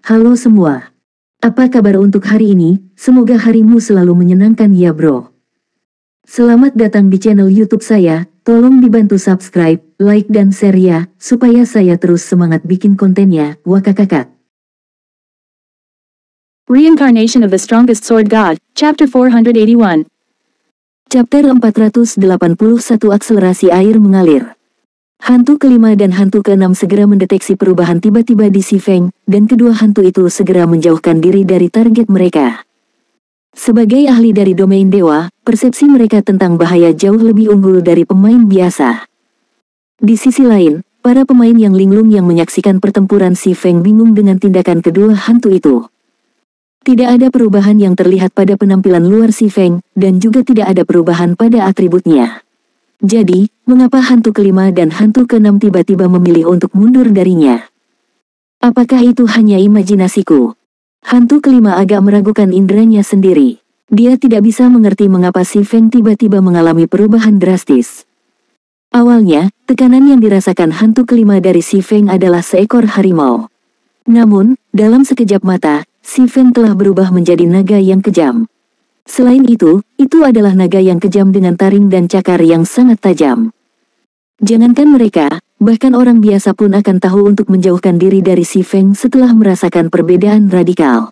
Halo semua. Apa kabar untuk hari ini? Semoga harimu selalu menyenangkan ya bro. Selamat datang di channel YouTube saya. Tolong dibantu subscribe, like dan share ya, supaya saya terus semangat bikin kontennya. Wakakakak. Reincarnation of the Strongest Sword God, Chapter 481. Chapter 481 Akselerasi Air Mengalir. Hantu kelima dan hantu keenam segera mendeteksi perubahan tiba-tiba di Si Feng, dan kedua hantu itu segera menjauhkan diri dari target mereka. Sebagai ahli dari domain dewa, persepsi mereka tentang bahaya jauh lebih unggul dari pemain biasa. Di sisi lain, para pemain yang linglung yang menyaksikan pertempuran Si Feng bingung dengan tindakan kedua hantu itu. Tidak ada perubahan yang terlihat pada penampilan luar Si Feng, dan juga tidak ada perubahan pada atributnya. Jadi, mengapa hantu kelima dan hantu keenam tiba-tiba memilih untuk mundur darinya? Apakah itu hanya imajinasiku? Hantu kelima agak meragukan inderanya sendiri. Dia tidak bisa mengerti mengapa Si Feng tiba-tiba mengalami perubahan drastis. Awalnya, tekanan yang dirasakan hantu kelima dari Si Feng adalah seekor harimau. Namun, dalam sekejap mata, Si Feng telah berubah menjadi naga yang kejam. Selain itu adalah naga yang kejam dengan taring dan cakar yang sangat tajam. Jangankan mereka, bahkan orang biasa pun akan tahu untuk menjauhkan diri dari Si Feng setelah merasakan perbedaan radikal.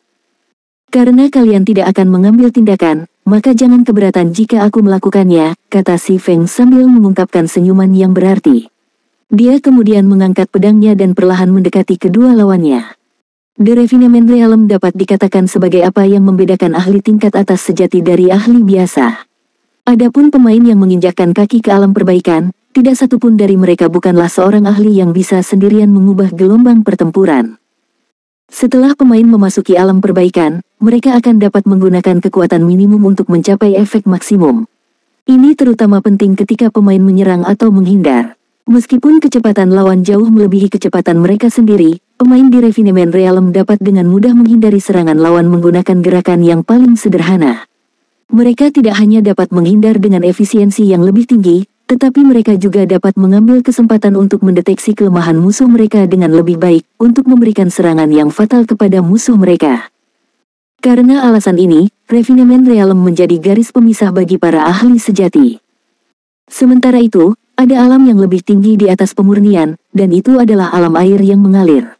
Karena kalian tidak akan mengambil tindakan, maka jangan keberatan jika aku melakukannya, kata Si Feng sambil mengungkapkan senyuman yang berarti. Dia kemudian mengangkat pedangnya dan perlahan mendekati kedua lawannya. The Refinement Realm dapat dikatakan sebagai apa yang membedakan ahli tingkat atas sejati dari ahli biasa. Adapun pemain yang menginjakkan kaki ke alam perbaikan, tidak satupun dari mereka bukanlah seorang ahli yang bisa sendirian mengubah gelombang pertempuran. Setelah pemain memasuki alam perbaikan, mereka akan dapat menggunakan kekuatan minimum untuk mencapai efek maksimum. Ini terutama penting ketika pemain menyerang atau menghindar. Meskipun kecepatan lawan jauh melebihi kecepatan mereka sendiri, pemain di Refinement Realm dapat dengan mudah menghindari serangan lawan menggunakan gerakan yang paling sederhana. Mereka tidak hanya dapat menghindar dengan efisiensi yang lebih tinggi, tetapi mereka juga dapat mengambil kesempatan untuk mendeteksi kelemahan musuh mereka dengan lebih baik, untuk memberikan serangan yang fatal kepada musuh mereka. Karena alasan ini, Refinement Realm menjadi garis pemisah bagi para ahli sejati. Sementara itu, ada alam yang lebih tinggi di atas pemurnian, dan itu adalah alam air yang mengalir.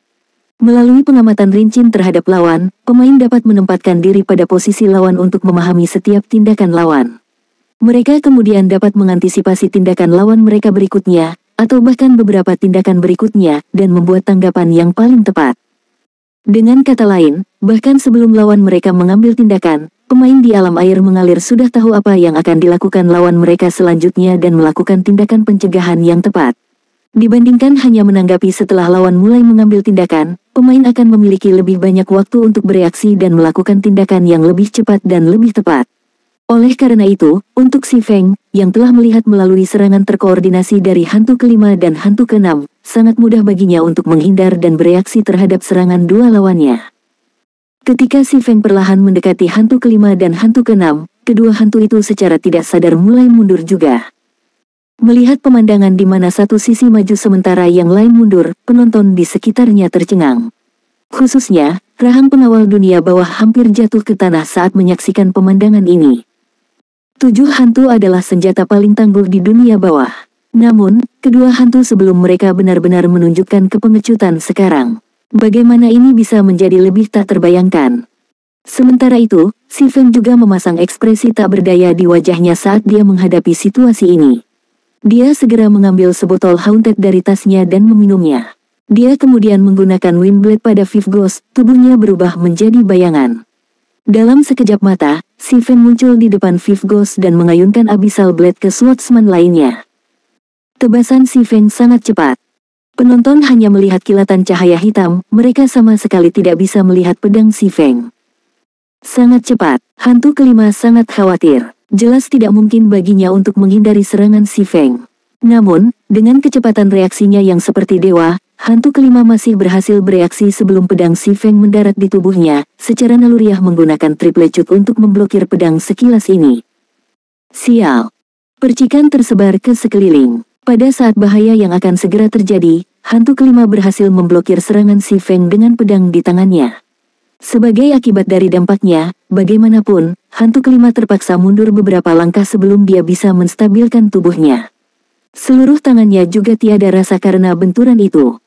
Melalui pengamatan rinci terhadap lawan, pemain dapat menempatkan diri pada posisi lawan untuk memahami setiap tindakan lawan. Mereka kemudian dapat mengantisipasi tindakan lawan mereka berikutnya, atau bahkan beberapa tindakan berikutnya, dan membuat tanggapan yang paling tepat. Dengan kata lain, bahkan sebelum lawan mereka mengambil tindakan, pemain di alam air mengalir sudah tahu apa yang akan dilakukan lawan mereka selanjutnya dan melakukan tindakan pencegahan yang tepat. Dibandingkan hanya menanggapi setelah lawan mulai mengambil tindakan, pemain akan memiliki lebih banyak waktu untuk bereaksi dan melakukan tindakan yang lebih cepat dan lebih tepat. Oleh karena itu, untuk Si Feng, yang telah melihat melalui serangan terkoordinasi dari hantu kelima dan hantu keenam, sangat mudah baginya untuk menghindar dan bereaksi terhadap serangan dua lawannya. Ketika Si Feng perlahan mendekati hantu kelima dan hantu keenam, kedua hantu itu secara tidak sadar mulai mundur juga. Melihat pemandangan di mana satu sisi maju sementara yang lain mundur, penonton di sekitarnya tercengang. Khususnya, rahang pengawal dunia bawah hampir jatuh ke tanah saat menyaksikan pemandangan ini. 7 hantu adalah senjata paling tangguh di dunia bawah. Namun, kedua hantu sebelum mereka benar-benar menunjukkan kepengecutan sekarang. Bagaimana ini bisa menjadi lebih tak terbayangkan? Sementara itu, Si Feng juga memasang ekspresi tak berdaya di wajahnya saat dia menghadapi situasi ini. Dia segera mengambil sebotol Haunted dari tasnya dan meminumnya. Dia kemudian menggunakan Windblade pada Fifth Ghost, tubuhnya berubah menjadi bayangan. Dalam sekejap mata, Si Feng muncul di depan Fifth Ghost dan mengayunkan Abyssal Blade ke swordsman lainnya. Tebasan Si Feng sangat cepat. Penonton hanya melihat kilatan cahaya hitam, mereka sama sekali tidak bisa melihat pedang Si Feng. Sangat cepat, hantu kelima sangat khawatir. Jelas tidak mungkin baginya untuk menghindari serangan Si Feng. Namun, dengan kecepatan reaksinya yang seperti dewa, hantu kelima masih berhasil bereaksi sebelum pedang Si Feng mendarat di tubuhnya, secara naluriah menggunakan triple cut untuk memblokir pedang sekilas ini. Sial! Percikan tersebar ke sekeliling. Pada saat bahaya yang akan segera terjadi, hantu kelima berhasil memblokir serangan Si Feng dengan pedang di tangannya. Sebagai akibat dari dampaknya, bagaimanapun, hantu kelima terpaksa mundur beberapa langkah sebelum dia bisa menstabilkan tubuhnya. Seluruh tangannya juga tiada rasa karena benturan itu.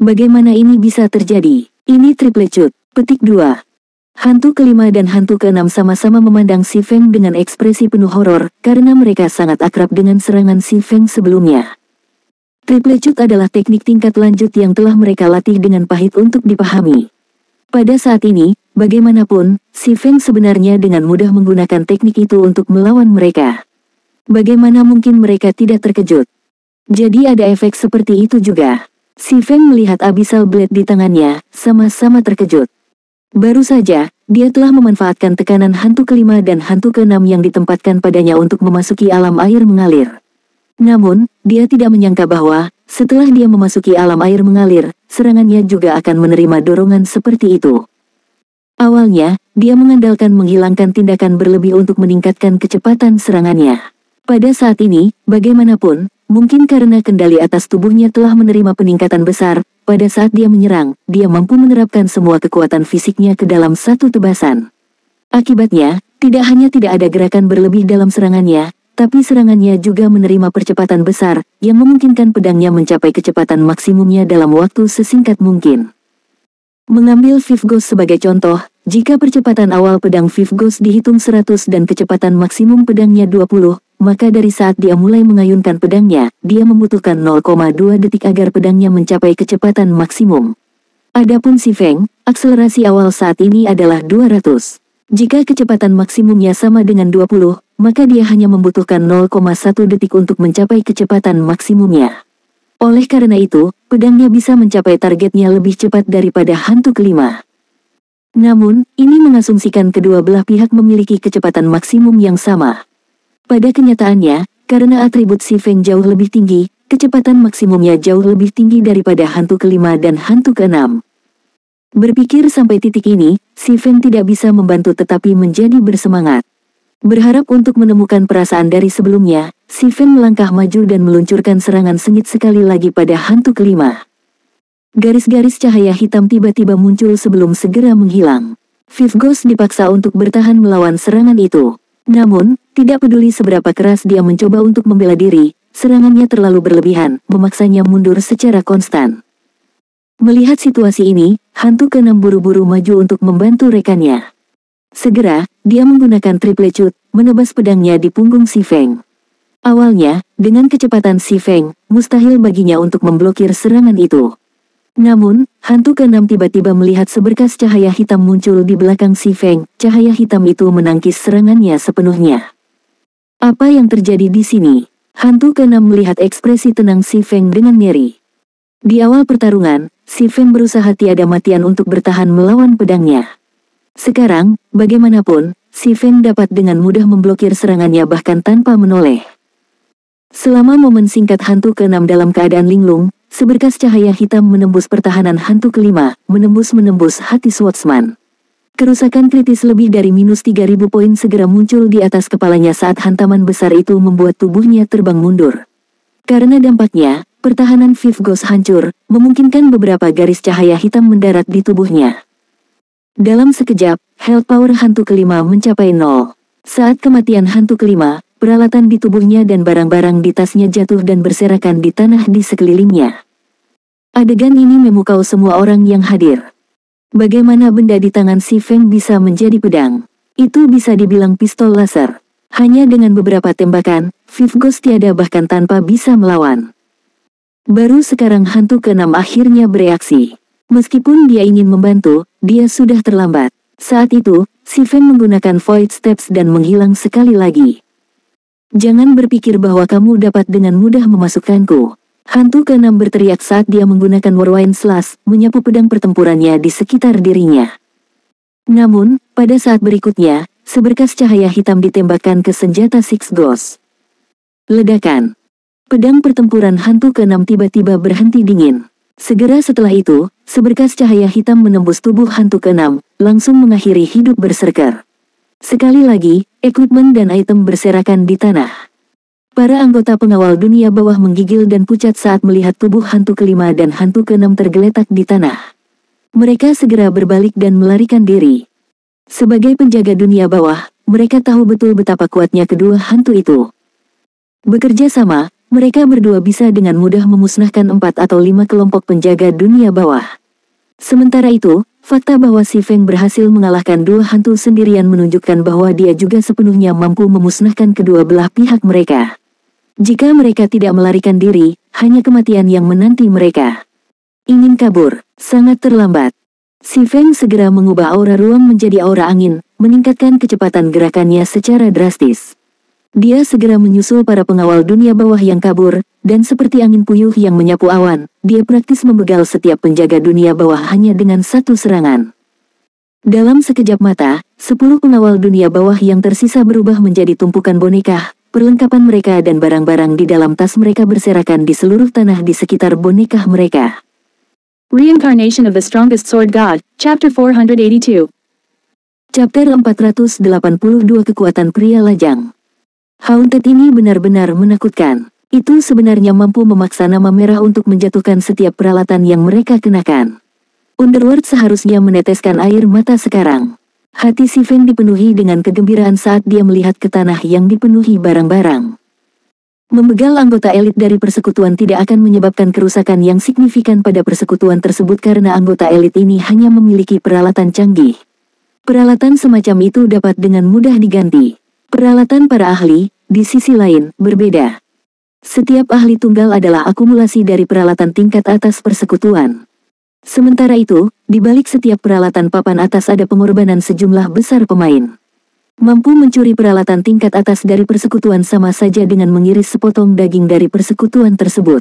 Bagaimana ini bisa terjadi? Ini triple cut. Petik 2. Hantu kelima dan hantu keenam sama-sama memandang si Feng dengan ekspresi penuh horor, karena mereka sangat akrab dengan serangan si Feng sebelumnya. Triple cut adalah teknik tingkat lanjut yang telah mereka latih dengan pahit untuk dipahami. Pada saat ini, bagaimanapun, si Feng sebenarnya dengan mudah menggunakan teknik itu untuk melawan mereka. Bagaimana mungkin mereka tidak terkejut? Jadi ada efek seperti itu juga. Si Feng melihat Abyssal Blade di tangannya, sama-sama terkejut. Baru saja, dia telah memanfaatkan tekanan hantu kelima dan hantu keenam yang ditempatkan padanya untuk memasuki alam air mengalir. Namun, dia tidak menyangka bahwa, setelah dia memasuki alam air mengalir, serangannya juga akan menerima dorongan seperti itu. Awalnya, dia mengandalkan menghilangkan tindakan berlebih untuk meningkatkan kecepatan serangannya. Pada saat ini, bagaimanapun, mungkin karena kendali atas tubuhnya telah menerima peningkatan besar, pada saat dia menyerang, dia mampu menerapkan semua kekuatan fisiknya ke dalam satu tebasan. Akibatnya, tidak hanya tidak ada gerakan berlebih dalam serangannya, tapi serangannya juga menerima percepatan besar, yang memungkinkan pedangnya mencapai kecepatan maksimumnya dalam waktu sesingkat mungkin. Mengambil Fifth Ghost sebagai contoh, jika percepatan awal pedang Fifth Ghost dihitung 100 dan kecepatan maksimum pedangnya 20, maka dari saat dia mulai mengayunkan pedangnya, dia membutuhkan 0,2 detik agar pedangnya mencapai kecepatan maksimum. Adapun si Feng, akselerasi awal saat ini adalah 200. Jika kecepatan maksimumnya sama dengan 20, maka dia hanya membutuhkan 0,1 detik untuk mencapai kecepatan maksimumnya. Oleh karena itu, pedangnya bisa mencapai targetnya lebih cepat daripada hantu kelima. Namun, ini mengasumsikan kedua belah pihak memiliki kecepatan maksimum yang sama. Pada kenyataannya, karena atribut si Feng jauh lebih tinggi, kecepatan maksimumnya jauh lebih tinggi daripada hantu kelima dan hantu keenam. Berpikir sampai titik ini, si Feng tidak bisa membantu tetapi menjadi bersemangat. Berharap untuk menemukan perasaan dari sebelumnya, si Feng melangkah maju dan meluncurkan serangan sengit sekali lagi pada hantu kelima. Garis-garis cahaya hitam tiba-tiba muncul sebelum segera menghilang. Fifth Ghost dipaksa untuk bertahan melawan serangan itu. Namun, tidak peduli seberapa keras dia mencoba untuk membela diri, serangannya terlalu berlebihan, memaksanya mundur secara konstan. Melihat situasi ini, hantu keenam buru-buru maju untuk membantu rekannya. Segera, dia menggunakan triple cut, menebas pedangnya di punggung si Feng. Awalnya, dengan kecepatan si Feng, mustahil baginya untuk memblokir serangan itu. Namun, hantu keenam tiba-tiba melihat seberkas cahaya hitam muncul di belakang si Feng. Cahaya hitam itu menangkis serangannya sepenuhnya. Apa yang terjadi di sini? Hantu keenam melihat ekspresi tenang si Feng dengan ngeri. Di awal pertarungan, si Feng berusaha tiada matian untuk bertahan melawan pedangnya. Sekarang, bagaimanapun, si Feng dapat dengan mudah memblokir serangannya bahkan tanpa menoleh. Selama momen singkat hantu keenam dalam keadaan linglung, seberkas cahaya hitam menembus pertahanan hantu kelima, menembus hati swordsman. Kerusakan kritis lebih dari -3000 poin segera muncul di atas kepalanya saat hantaman besar itu membuat tubuhnya terbang mundur. Karena dampaknya, pertahanan Fifth Ghost hancur, memungkinkan beberapa garis cahaya hitam mendarat di tubuhnya. Dalam sekejap, health power hantu kelima mencapai 0. Saat kematian hantu kelima, peralatan di tubuhnya dan barang-barang di tasnya jatuh dan berserakan di tanah di sekelilingnya. Adegan ini memukau semua orang yang hadir. Bagaimana benda di tangan si Feng bisa menjadi pedang? Itu bisa dibilang pistol laser. Hanya dengan beberapa tembakan, Fifth Ghost tiada bahkan tanpa bisa melawan. Baru sekarang hantu keenam akhirnya bereaksi. Meskipun dia ingin membantu, dia sudah terlambat. Saat itu, si Feng menggunakan Void Steps dan menghilang sekali lagi. Jangan berpikir bahwa kamu dapat dengan mudah memasukkanku. Hantu keenam berteriak saat dia menggunakan Whirlwind Slash, menyapu pedang pertempurannya di sekitar dirinya. Namun, pada saat berikutnya, seberkas cahaya hitam ditembakkan ke senjata Six Ghost. Ledakan. Pedang pertempuran hantu keenam tiba-tiba berhenti dingin. Segera setelah itu, seberkas cahaya hitam menembus tubuh hantu keenam, langsung mengakhiri hidup berserker. Sekali lagi, equipment dan item berserakan di tanah. Para anggota pengawal dunia bawah menggigil dan pucat saat melihat tubuh hantu kelima dan hantu keenam tergeletak di tanah. Mereka segera berbalik dan melarikan diri. Sebagai penjaga dunia bawah, mereka tahu betul betapa kuatnya kedua hantu itu. Bekerja sama, mereka berdua bisa dengan mudah memusnahkan 4 atau 5 kelompok penjaga dunia bawah. Sementara itu, fakta bahwa Si Feng berhasil mengalahkan dua hantu sendirian menunjukkan bahwa dia juga sepenuhnya mampu memusnahkan kedua belah pihak mereka. Jika mereka tidak melarikan diri, hanya kematian yang menanti mereka. Ingin kabur, sangat terlambat. Si Feng segera mengubah aura ruang menjadi aura angin, meningkatkan kecepatan gerakannya secara drastis. Dia segera menyusul para pengawal dunia bawah yang kabur, dan seperti angin puyuh yang menyapu awan, dia praktis membegal setiap penjaga dunia bawah hanya dengan satu serangan. Dalam sekejap mata, 10 pengawal dunia bawah yang tersisa berubah menjadi tumpukan boneka. Perlengkapan mereka dan barang-barang di dalam tas mereka berserakan di seluruh tanah di sekitar boneka mereka. Reincarnation of the Strongest Sword God, Chapter 482. Chapter 482 Kekuatan Pria Lajang. Haunted ini benar-benar menakutkan. Itu sebenarnya mampu memaksa nama merah untuk menjatuhkan setiap peralatan yang mereka kenakan. Underworld seharusnya meneteskan air mata sekarang. Hati Si Feng dipenuhi dengan kegembiraan saat dia melihat ke tanah yang dipenuhi barang-barang. Membegal anggota elit dari persekutuan tidak akan menyebabkan kerusakan yang signifikan pada persekutuan tersebut karena anggota elit ini hanya memiliki peralatan canggih. Peralatan semacam itu dapat dengan mudah diganti. Peralatan para ahli, di sisi lain, berbeda. Setiap ahli tunggal adalah akumulasi dari peralatan tingkat atas persekutuan. Sementara itu, di balik setiap peralatan papan atas ada pengorbanan sejumlah besar pemain. Mampu mencuri peralatan tingkat atas dari persekutuan sama saja dengan mengiris sepotong daging dari persekutuan tersebut.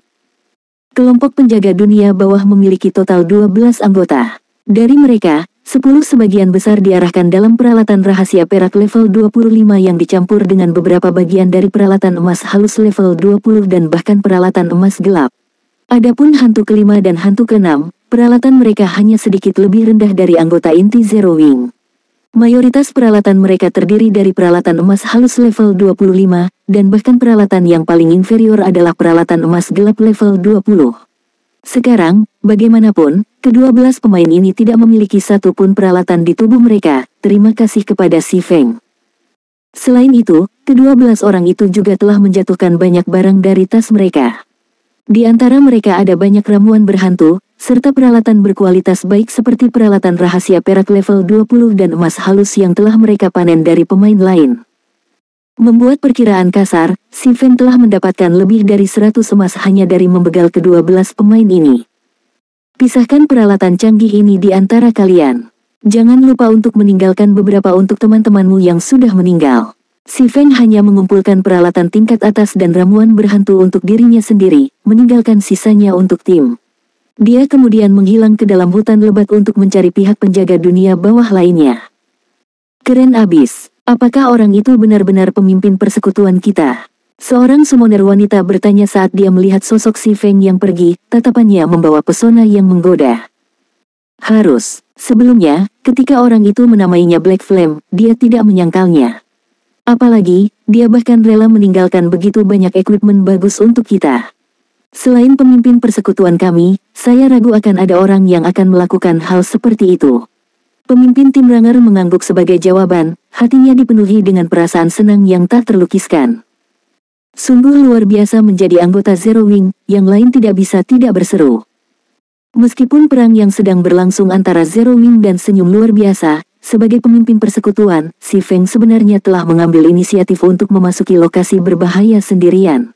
Kelompok penjaga dunia bawah memiliki total 12 anggota. Dari mereka, 10 sebagian besar diarahkan dalam peralatan rahasia perak level 25 yang dicampur dengan beberapa bagian dari peralatan emas halus level 20 dan bahkan peralatan emas gelap. Adapun hantu kelima dan hantu keenam, peralatan mereka hanya sedikit lebih rendah dari anggota inti Zero Wing. Mayoritas peralatan mereka terdiri dari peralatan emas halus level 25, dan bahkan peralatan yang paling inferior adalah peralatan emas gelap level 20. Sekarang, bagaimanapun, kedua belas pemain ini tidak memiliki satu pun peralatan di tubuh mereka, terima kasih kepada Si Feng. Selain itu, kedua belas orang itu juga telah menjatuhkan banyak barang dari tas mereka. Di antara mereka ada banyak ramuan berhantu, serta peralatan berkualitas baik seperti peralatan rahasia perak level 20 dan emas halus yang telah mereka panen dari pemain lain. Membuat perkiraan kasar, Si Feng telah mendapatkan lebih dari 100 emas hanya dari membegal kedua belas pemain ini. Pisahkan peralatan canggih ini di antara kalian. Jangan lupa untuk meninggalkan beberapa untuk teman-temanmu yang sudah meninggal. Si Feng hanya mengumpulkan peralatan tingkat atas dan ramuan berhantu untuk dirinya sendiri, meninggalkan sisanya untuk tim. Dia kemudian menghilang ke dalam hutan lebat untuk mencari pihak penjaga dunia bawah lainnya. Keren abis, apakah orang itu benar-benar pemimpin persekutuan kita? Seorang summoner wanita bertanya saat dia melihat sosok Si Feng yang pergi, tatapannya membawa pesona yang menggoda. Harus, sebelumnya, ketika orang itu menamainya Black Flame, dia tidak menyangkalnya. Apalagi, dia bahkan rela meninggalkan begitu banyak equipment bagus untuk kita. Selain pemimpin persekutuan kami, saya ragu akan ada orang yang akan melakukan hal seperti itu. Pemimpin tim Ranger mengangguk sebagai jawaban, hatinya dipenuhi dengan perasaan senang yang tak terlukiskan. Sungguh luar biasa menjadi anggota Zero Wing, yang lain tidak bisa tidak berseru. Meskipun perang yang sedang berlangsung antara Zero Wing dan Senyum luar biasa, sebagai pemimpin persekutuan, Si Feng sebenarnya telah mengambil inisiatif untuk memasuki lokasi berbahaya sendirian.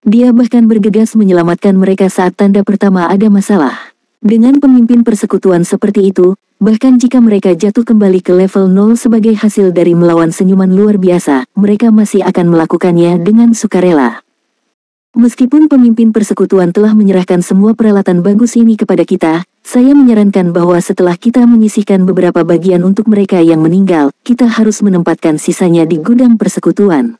Dia bahkan bergegas menyelamatkan mereka saat tanda pertama ada masalah. Dengan pemimpin persekutuan seperti itu, bahkan jika mereka jatuh kembali ke level 0 sebagai hasil dari melawan senyuman luar biasa, mereka masih akan melakukannya dengan sukarela. Meskipun pemimpin persekutuan telah menyerahkan semua peralatan bagus ini kepada kita, saya menyarankan bahwa setelah kita menyisihkan beberapa bagian untuk mereka yang meninggal, kita harus menempatkan sisanya di gudang persekutuan.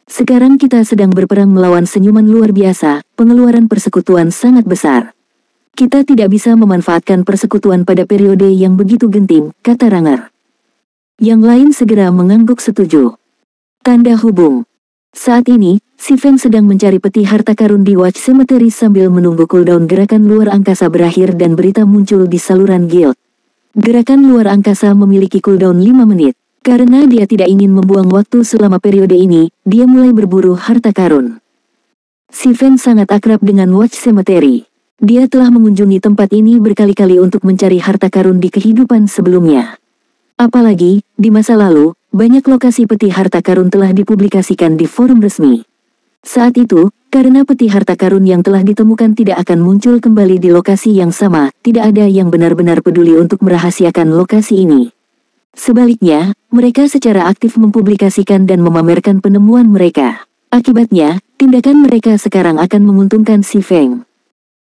Sekarang kita sedang berperang melawan senyuman luar biasa, pengeluaran persekutuan sangat besar. Kita tidak bisa memanfaatkan persekutuan pada periode yang begitu genting, kata Ranger. Yang lain segera mengangguk setuju. Tanda hubung. Saat ini, Si Feng sedang mencari peti harta karun di Watch Cemetery sambil menunggu cooldown gerakan luar angkasa berakhir dan berita muncul di saluran guild. Gerakan luar angkasa memiliki cooldown 5 menit. Karena dia tidak ingin membuang waktu selama periode ini, dia mulai berburu harta karun. Si Feng sangat akrab dengan Watch Cemetery. Dia telah mengunjungi tempat ini berkali-kali untuk mencari harta karun di kehidupan sebelumnya. Apalagi, di masa lalu, banyak lokasi peti harta karun telah dipublikasikan di forum resmi. Saat itu, karena peti harta karun yang telah ditemukan tidak akan muncul kembali di lokasi yang sama, tidak ada yang benar-benar peduli untuk merahasiakan lokasi ini. Sebaliknya, mereka secara aktif mempublikasikan dan memamerkan penemuan mereka. Akibatnya, tindakan mereka sekarang akan menguntungkan si Feng.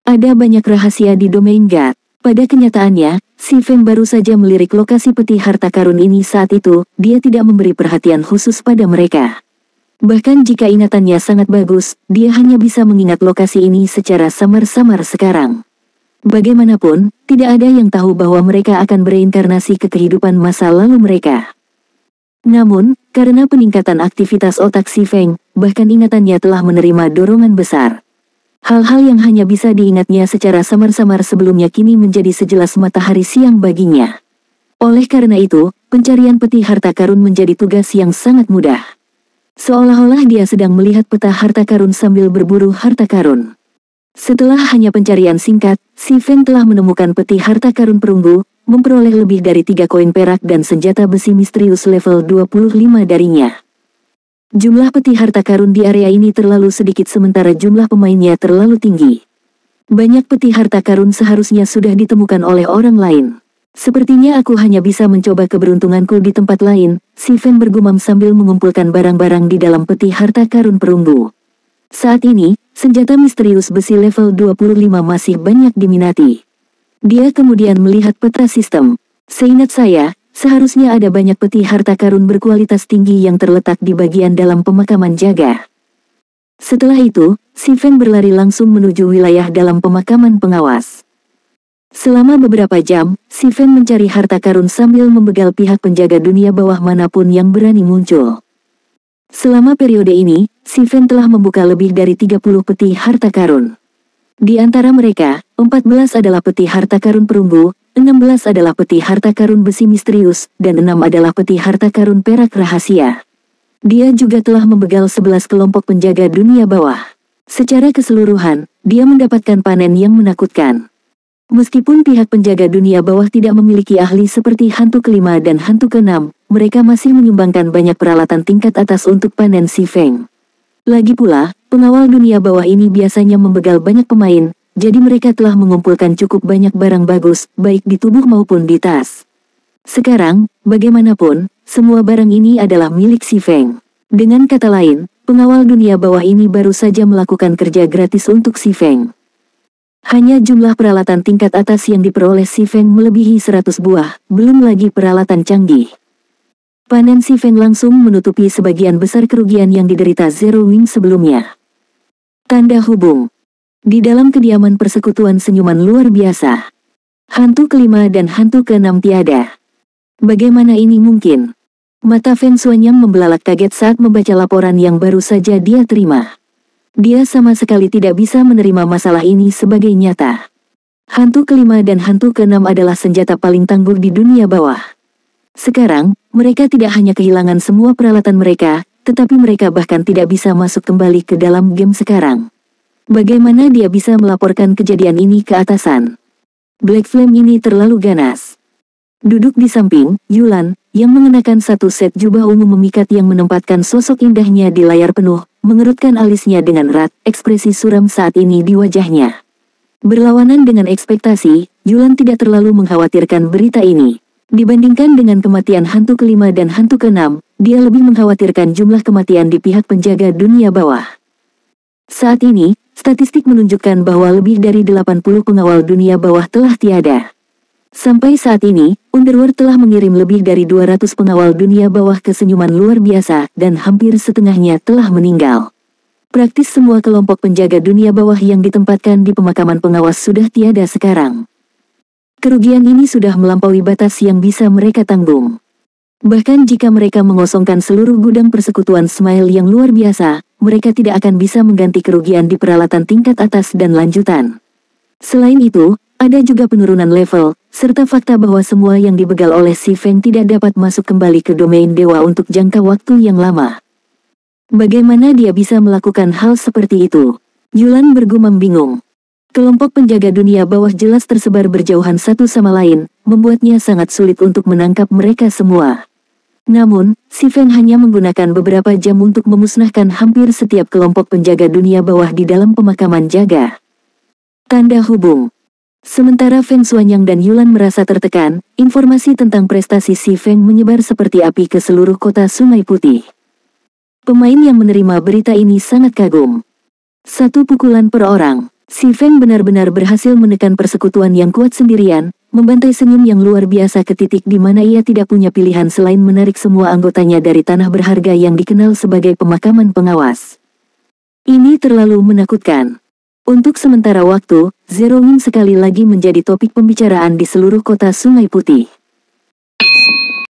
Ada banyak rahasia di domain God. Pada kenyataannya, si Feng baru saja melirik lokasi peti harta karun ini saat itu, dia tidak memberi perhatian khusus pada mereka. Bahkan jika ingatannya sangat bagus, dia hanya bisa mengingat lokasi ini secara samar-samar sekarang. Bagaimanapun, tidak ada yang tahu bahwa mereka akan bereinkarnasi ke kehidupan masa lalu mereka. Namun, karena peningkatan aktivitas otak si Feng, bahkan ingatannya telah menerima dorongan besar. Hal-hal yang hanya bisa diingatnya secara samar-samar sebelumnya kini menjadi sejelas matahari siang baginya. Oleh karena itu, pencarian peti harta karun menjadi tugas yang sangat mudah. Seolah-olah dia sedang melihat peta harta karun sambil berburu harta karun. Setelah hanya pencarian singkat, si Feng telah menemukan peti harta karun perunggu, memperoleh lebih dari 3 koin perak dan senjata besi misterius level 25 darinya. Jumlah peti harta karun di area ini terlalu sedikit sementara jumlah pemainnya terlalu tinggi. Banyak peti harta karun seharusnya sudah ditemukan oleh orang lain. Sepertinya aku hanya bisa mencoba keberuntunganku di tempat lain, si Feng bergumam sambil mengumpulkan barang-barang di dalam peti harta karun perunggu. Saat ini, senjata misterius besi level 25 masih banyak diminati. Dia kemudian melihat peta sistem. Seingat saya, seharusnya ada banyak peti harta karun berkualitas tinggi yang terletak di bagian dalam pemakaman jaga. Setelah itu, si Feng berlari langsung menuju wilayah dalam pemakaman pengawas. Selama beberapa jam, si Feng mencari harta karun sambil membegal pihak penjaga dunia bawah manapun yang berani muncul. Selama periode ini, si Feng telah membuka lebih dari 30 peti harta karun. Di antara mereka, 14 adalah peti harta karun perunggu, 16 adalah peti harta karun besi misterius, dan 6 adalah peti harta karun perak rahasia. Dia juga telah membegal 11 kelompok penjaga dunia bawah. Secara keseluruhan, dia mendapatkan panen yang menakutkan. Meskipun pihak penjaga dunia bawah tidak memiliki ahli seperti hantu kelima dan hantu keenam, mereka masih menyumbangkan banyak peralatan tingkat atas untuk panen si Feng. Lagi pula, pengawal dunia bawah ini biasanya membegal banyak pemain, jadi mereka telah mengumpulkan cukup banyak barang bagus, baik di tubuh maupun di tas. Sekarang, bagaimanapun, semua barang ini adalah milik si Feng. Dengan kata lain, pengawal dunia bawah ini baru saja melakukan kerja gratis untuk si Feng. Hanya jumlah peralatan tingkat atas yang diperoleh si Feng melebihi 100 buah, belum lagi peralatan canggih. Panen si Feng langsung menutupi sebagian besar kerugian yang diderita Zero Wing sebelumnya. Tanda hubung. Di dalam kediaman persekutuan senyuman luar biasa. Hantu kelima dan hantu keenam tiada. Bagaimana ini mungkin? Mata Feng Xuanyang membelalak kaget saat membaca laporan yang baru saja dia terima. Dia sama sekali tidak bisa menerima masalah ini sebagai nyata. Hantu kelima dan hantu keenam adalah senjata paling tangguh di dunia bawah. Sekarang, mereka tidak hanya kehilangan semua peralatan mereka, tetapi mereka bahkan tidak bisa masuk kembali ke dalam game sekarang. Bagaimana dia bisa melaporkan kejadian ini ke atasan? Black Flame ini terlalu ganas. Duduk di samping, Yulan, yang mengenakan satu set jubah ungu memikat yang menempatkan sosok indahnya di layar penuh, mengerutkan alisnya dengan erat, ekspresi suram saat ini di wajahnya. Berlawanan dengan ekspektasi, Yulan tidak terlalu mengkhawatirkan berita ini. Dibandingkan dengan kematian hantu kelima dan hantu keenam, dia lebih mengkhawatirkan jumlah kematian di pihak penjaga dunia bawah. Saat ini, statistik menunjukkan bahwa lebih dari 80 pengawal dunia bawah telah tiada. Sampai saat ini, Underworld telah mengirim lebih dari 200 pengawal dunia bawah ke senyuman luar biasa, dan hampir setengahnya telah meninggal. Praktis semua kelompok penjaga dunia bawah yang ditempatkan di pemakaman pengawas sudah tiada sekarang. Kerugian ini sudah melampaui batas yang bisa mereka tanggung. Bahkan jika mereka mengosongkan seluruh gudang persekutuan Smile yang luar biasa, mereka tidak akan bisa mengganti kerugian di peralatan tingkat atas dan lanjutan. Selain itu, ada juga penurunan level, serta fakta bahwa semua yang dibegal oleh Si Feng tidak dapat masuk kembali ke domain dewa untuk jangka waktu yang lama. Bagaimana dia bisa melakukan hal seperti itu? Yulan bergumam bingung. Kelompok penjaga dunia bawah jelas tersebar berjauhan satu sama lain, membuatnya sangat sulit untuk menangkap mereka semua. Namun, Si Feng hanya menggunakan beberapa jam untuk memusnahkan hampir setiap kelompok penjaga dunia bawah di dalam pemakaman jaga. Tanda hubung. Sementara Feng Xuanyang dan Yulan merasa tertekan, informasi tentang prestasi Si Feng menyebar seperti api ke seluruh kota Sungai Putih. Pemain yang menerima berita ini sangat kagum. 1 pukulan per orang. Si Feng benar-benar berhasil menekan persekutuan yang kuat sendirian, membantai senyum yang luar biasa ke titik di mana ia tidak punya pilihan selain menarik semua anggotanya dari tanah berharga yang dikenal sebagai pemakaman pengawas. Ini terlalu menakutkan. Untuk sementara waktu, Zero Wing sekali lagi menjadi topik pembicaraan di seluruh kota Sungai Putih.